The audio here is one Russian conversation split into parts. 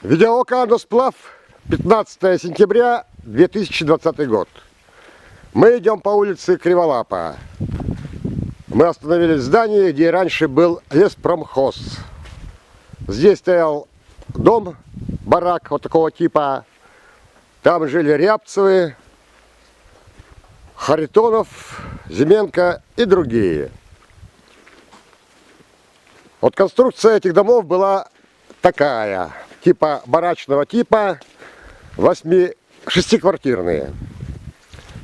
Видеоока «Аносплав», 15 сентября 2020 год. Мы идем по улице Криволапа. Мы остановились в здании, где раньше был леспромхоз. Здесь стоял дом, барак вот такого типа. Там жили Рябцевы, Харитонов, Зименко и другие. Вот конструкция этих домов была такая, типа барачного типа, 6-квартирные.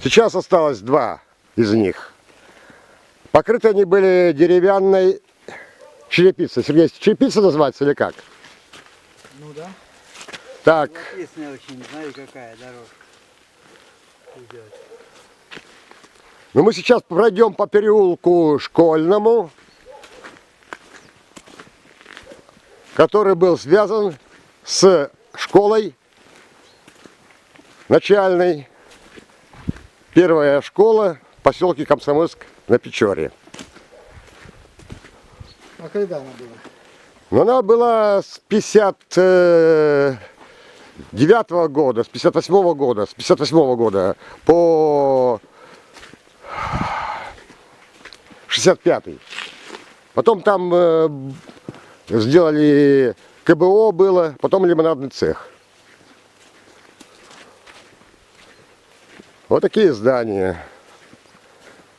Сейчас осталось 2 из них. Покрыты они были деревянной черепицей. Сергей, черепица называется или как? Ну да. Так. Живописная очень, не знаю какая дорожка идет. Ну мы сейчас пройдем по переулку Школьному, который был связан с школой начальной. Первая школа в поселке Комсомольск на Печоре. А когда она была? Но она была с 59-го года, с 58-го года, с 58-го года по 65-й. Потом там сделали КБО было, потом лимонадный цех. Вот такие здания.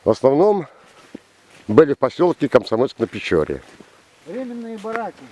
В основном были в поселке Комсомольск на Печоре. Временные бараки.